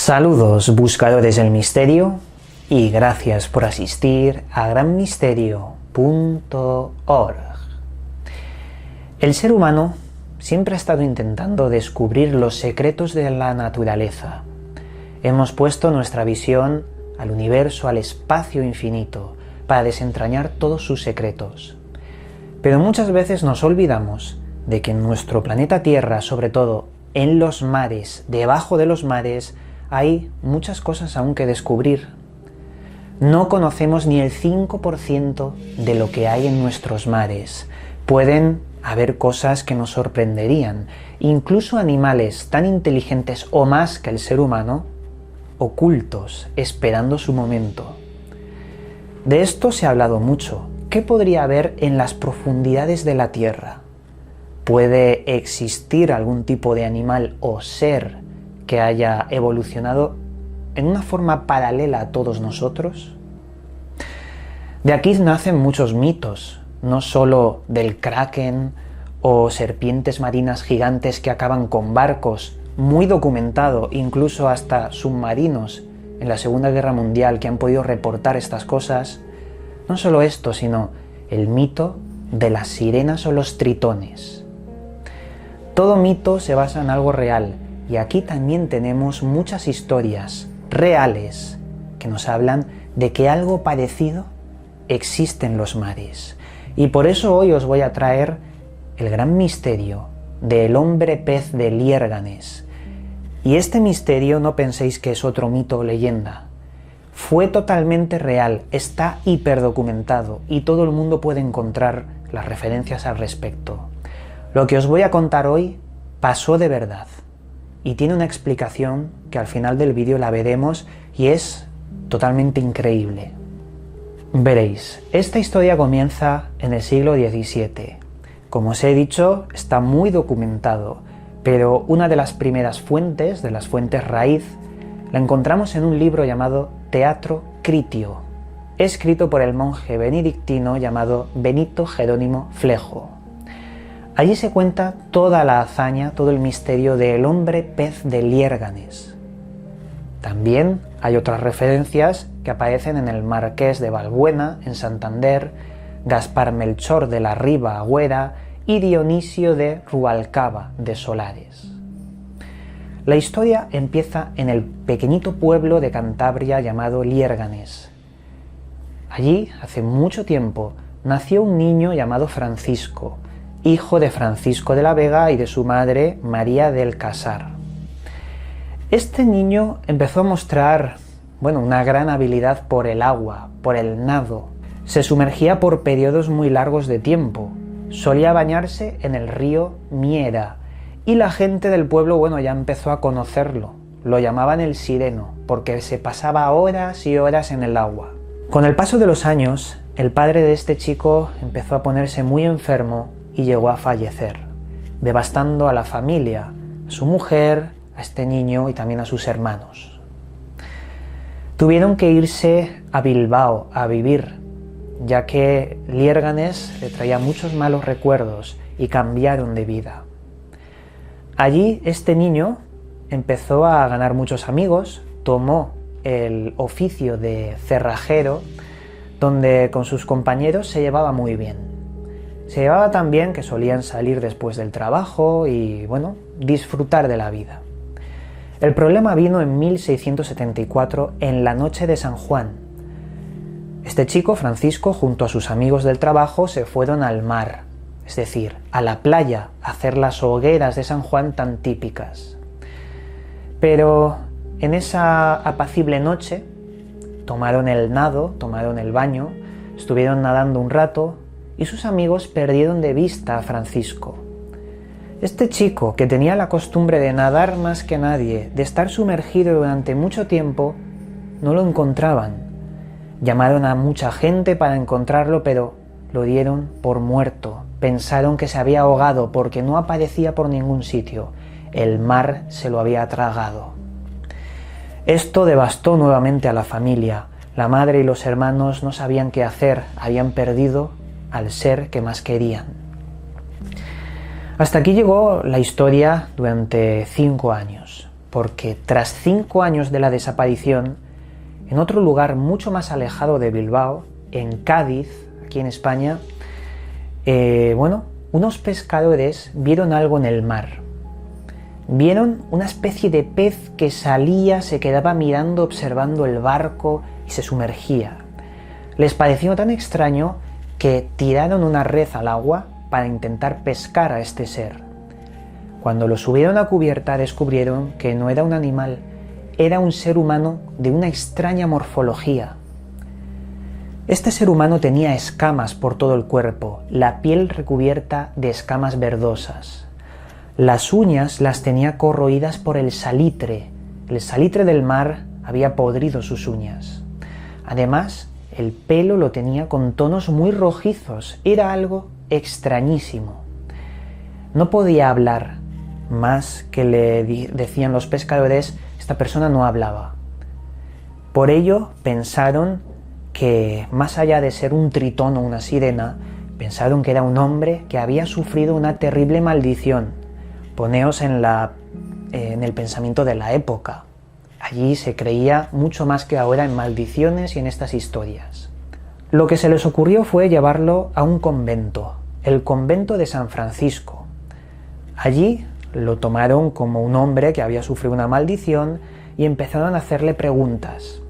Saludos buscadores del misterio y gracias por asistir a granmisterio.org. El ser humano siempre ha estado intentando descubrir los secretos de la naturaleza. Hemos puesto nuestra visión al universo, al espacio infinito, para desentrañar todos sus secretos. Pero muchas veces nos olvidamos de que en nuestro planeta Tierra, sobre todo en los mares, debajo de los mares, hay muchas cosas aún que descubrir. No conocemos ni el 5% de lo que hay en nuestros mares. Pueden haber cosas que nos sorprenderían, incluso animales tan inteligentes o más que el ser humano, ocultos, esperando su momento. De esto se ha hablado mucho. ¿Qué podría haber en las profundidades de la Tierra? ¿Puede existir algún tipo de animal o ser que haya evolucionado en una forma paralela a todos nosotros? De aquí nacen muchos mitos, no solo del kraken o serpientes marinas gigantes que acaban con barcos, muy documentado, incluso hasta submarinos en la Segunda Guerra Mundial que han podido reportar estas cosas. No solo esto, sino el mito de las sirenas o los tritones. Todo mito se basa en algo real, y aquí también tenemos muchas historias reales que nos hablan de que algo parecido existe en los mares. Y por eso hoy os voy a traer el gran misterio del hombre pez de Liérganes. Y este misterio no penséis que es otro mito o leyenda. Fue totalmente real, está hiperdocumentado y todo el mundo puede encontrar las referencias al respecto. Lo que os voy a contar hoy pasó de verdad. Y tiene una explicación que al final del vídeo la veremos y es totalmente increíble. Veréis, esta historia comienza en el siglo XVII. Como os he dicho, está muy documentado, pero una de las primeras fuentes, de las fuentes raíz, la encontramos en un libro llamado Teatro Critio, escrito por el monje benedictino llamado Benito Jerónimo Flejo. Allí se cuenta toda la hazaña, todo el misterio del hombre pez de Liérganes. También hay otras referencias que aparecen en el Marqués de Valbuena, en Santander, Gaspar Melchor de la Riva Agüera y Dionisio de Rualcaba de Solares. La historia empieza en el pequeñito pueblo de Cantabria llamado Liérganes. Allí, hace mucho tiempo, nació un niño llamado Francisco, hijo de Francisco de la Vega y de su madre María del Casar. Este niño empezó a mostrar, una gran habilidad por el agua, por el nado. Se sumergía por periodos muy largos de tiempo. Solía bañarse en el río Miera y la gente del pueblo, ya empezó a conocerlo. Lo llamaban el sireno porque se pasaba horas y horas en el agua. Con el paso de los años, el padre de este chico empezó a ponerse muy enfermo y llegó a fallecer, devastando a la familia, a su mujer, a este niño y también a sus hermanos. Tuvieron que irse a Bilbao a vivir, ya que Liérganes le traía muchos malos recuerdos y cambiaron de vida. Allí este niño empezó a ganar muchos amigos, tomó el oficio de cerrajero, donde con sus compañeros se llevaba muy bien. Se llevaba tan bien que solían salir después del trabajo y, disfrutar de la vida. El problema vino en 1674, en la noche de San Juan. Este chico, Francisco, junto a sus amigos del trabajo, se fueron al mar, es decir, a la playa, a hacer las hogueras de San Juan tan típicas. Pero en esa apacible noche, tomaron el nado, tomaron el baño, estuvieron nadando un rato, y sus amigos perdieron de vista a Francisco. Este chico, que tenía la costumbre de nadar más que nadie, de estar sumergido durante mucho tiempo, no lo encontraban. Llamaron a mucha gente para encontrarlo, pero lo dieron por muerto. Pensaron que se había ahogado porque no aparecía por ningún sitio. El mar se lo había tragado. Esto devastó nuevamente a la familia. La madre y los hermanos no sabían qué hacer, habían perdido al ser que más querían. Hasta aquí llegó la historia durante 5 años. porque tras 5 años de la desaparición, en otro lugar mucho más alejado de Bilbao, en Cádiz, aquí en España, unos pescadores vieron algo en el mar. Vieron una especie de pez que salía, se quedaba mirando, observando el barco y se sumergía. Les pareció tan extraño que tiraron una red al agua para intentar pescar a este ser. Cuando lo subieron a cubierta descubrieron que no era un animal, era un ser humano de una extraña morfología. Este ser humano tenía escamas por todo el cuerpo, la piel recubierta de escamas verdosas. Las uñas las tenía corroídas por el salitre del mar había podrido sus uñas. Además, el pelo lo tenía con tonos muy rojizos, era algo extrañísimo. No podía hablar, más que le decían los pescadores, esta persona no hablaba. Por ello pensaron que, más allá de ser un tritón o una sirena, pensaron que era un hombre que había sufrido una terrible maldición. Poneos en el pensamiento de la época. Allí se creía mucho más que ahora en maldiciones y en estas historias. Lo que se les ocurrió fue llevarlo a un convento, el convento de San Francisco. Allí lo tomaron como un hombre que había sufrido una maldición y empezaron a hacerle preguntas.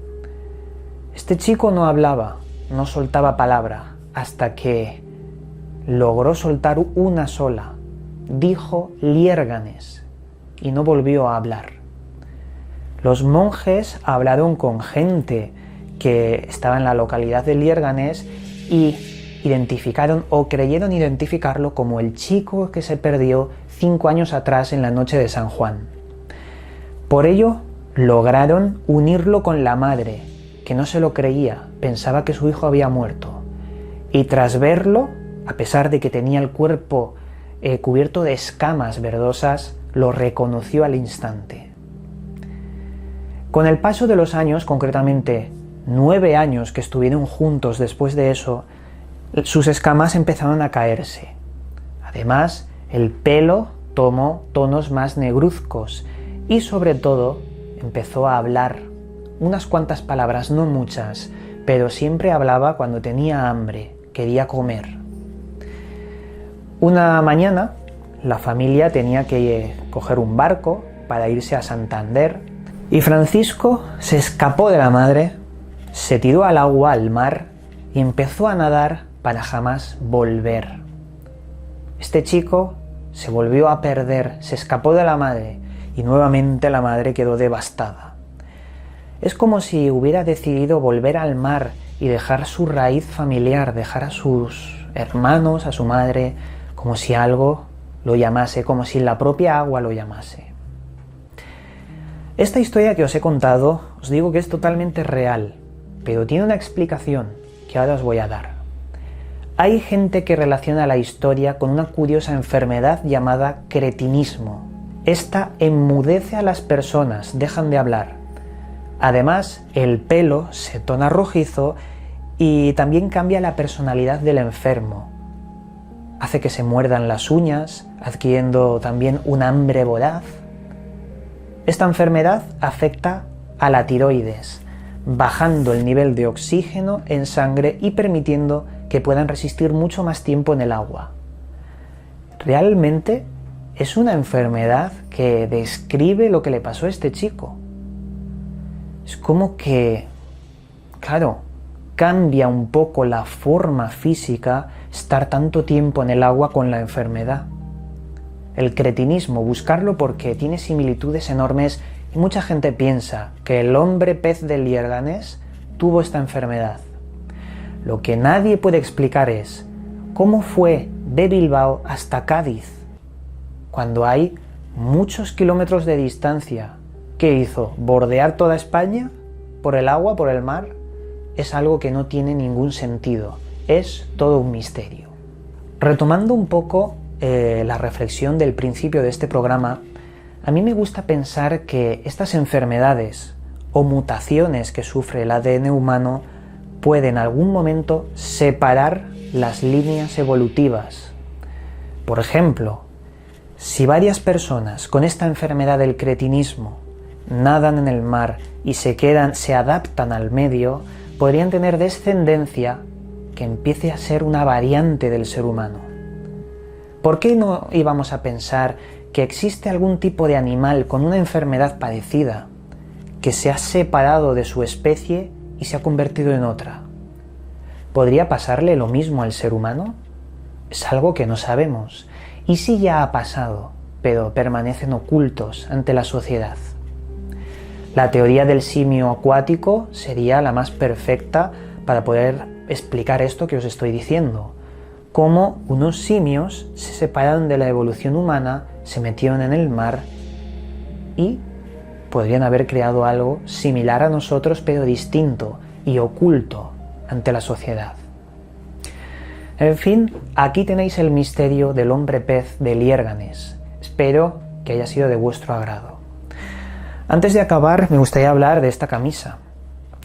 Este chico no hablaba, no soltaba palabra, hasta que logró soltar una sola. Dijo Liérganes y no volvió a hablar. Los monjes hablaron con gente que estaba en la localidad de Liérganes y identificaron o creyeron identificarlo como el chico que se perdió 5 años atrás en la noche de San Juan. Por ello lograron unirlo con la madre, que no se lo creía, pensaba que su hijo había muerto. Y tras verlo, a pesar de que tenía el cuerpo cubierto de escamas verdosas, lo reconoció al instante. Con el paso de los años, concretamente 9 años que estuvieron juntos después de eso, sus escamas empezaron a caerse. Además, el pelo tomó tonos más negruzcos y sobre todo empezó a hablar unas cuantas palabras, no muchas, pero siempre hablaba cuando tenía hambre, quería comer. Una mañana la familia tenía que coger un barco para irse a Santander y Francisco se escapó de la madre, se tiró al agua, al mar, y empezó a nadar para jamás volver. Este chico se volvió a perder, se escapó de la madre y nuevamente la madre quedó devastada. Es como si hubiera decidido volver al mar y dejar su raíz familiar, dejar a sus hermanos, a su madre, como si algo lo llamase, como si la propia agua lo llamase. Esta historia que os he contado, os digo que es totalmente real, pero tiene una explicación que ahora os voy a dar. Hay gente que relaciona la historia con una curiosa enfermedad llamada cretinismo. Esta enmudece a las personas, dejan de hablar. Además, el pelo se torna rojizo y también cambia la personalidad del enfermo. Hace que se muerdan las uñas, adquiriendo también un hambre voraz. Esta enfermedad afecta a la tiroides, bajando el nivel de oxígeno en sangre y permitiendo que puedan resistir mucho más tiempo en el agua. Realmente es una enfermedad que describe lo que le pasó a este chico. Es como que, claro, cambia un poco la forma física estar tanto tiempo en el agua con la enfermedad. El cretinismo, buscarlo porque tiene similitudes enormes y mucha gente piensa que el hombre pez de Liérganes tuvo esta enfermedad. Lo que nadie puede explicar es cómo fue de Bilbao hasta Cádiz, cuando hay muchos kilómetros de distancia. ¿Qué hizo? ¿Bordear toda España? ¿Por el agua? ¿Por el mar? Es algo que no tiene ningún sentido. Es todo un misterio. Retomando un poco la reflexión del principio de este programa, a mí me gusta pensar que estas enfermedades o mutaciones que sufre el ADN humano pueden en algún momento separar las líneas evolutivas. Por ejemplo, si varias personas con esta enfermedad del cretinismo nadan en el mar y se adaptan al medio, podrían tener descendencia que empiece a ser una variante del ser humano. ¿Por qué no íbamos a pensar que existe algún tipo de animal con una enfermedad parecida que se ha separado de su especie y se ha convertido en otra? ¿Podría pasarle lo mismo al ser humano? Es algo que no sabemos. ¿Y si ya ha pasado, pero permanecen ocultos ante la sociedad? La teoría del simio acuático sería la más perfecta para poder explicar esto que os estoy diciendo. Cómo unos simios se separaron de la evolución humana, se metieron en el mar y podrían haber creado algo similar a nosotros, pero distinto y oculto ante la sociedad. En fin, aquí tenéis el misterio del hombre pez de Liérganes. Espero que haya sido de vuestro agrado. Antes de acabar, me gustaría hablar de esta camisa.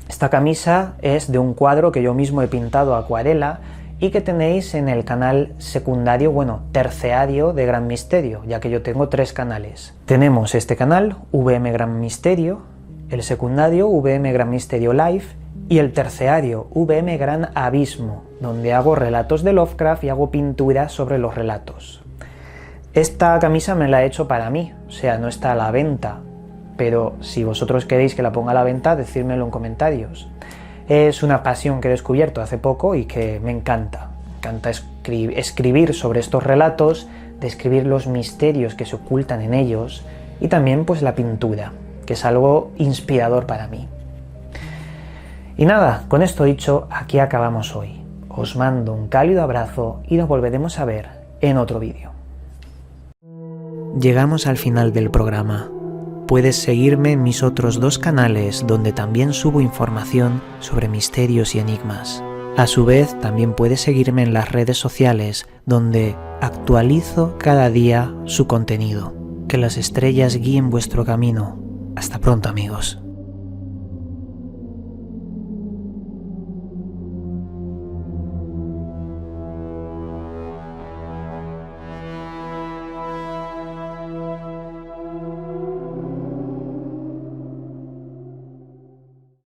Esta camisa es de un cuadro que yo mismo he pintado a acuarela y que tenéis en el canal secundario, terciario de Gran Misterio, ya que yo tengo 3 canales. Tenemos este canal, VM Gran Misterio, el secundario, VM Gran Misterio Live, y el terciario, VM Gran Abismo, donde hago relatos de Lovecraft y hago pinturas sobre los relatos. Esta camisa me la he hecho para mí, o sea, no está a la venta, pero si vosotros queréis que la ponga a la venta, decídmelo en comentarios. Es una pasión que he descubierto hace poco y que me encanta. Me encanta escribir sobre estos relatos, describir los misterios que se ocultan en ellos y también pues la pintura, que es algo inspirador para mí. Y nada, con esto dicho, aquí acabamos hoy. Os mando un cálido abrazo y nos volveremos a ver en otro vídeo. Llegamos al final del programa. Puedes seguirme en mis otros 2 canales donde también subo información sobre misterios y enigmas. A su vez, también puedes seguirme en las redes sociales donde actualizo cada día su contenido. Que las estrellas guíen vuestro camino. Hasta pronto, amigos.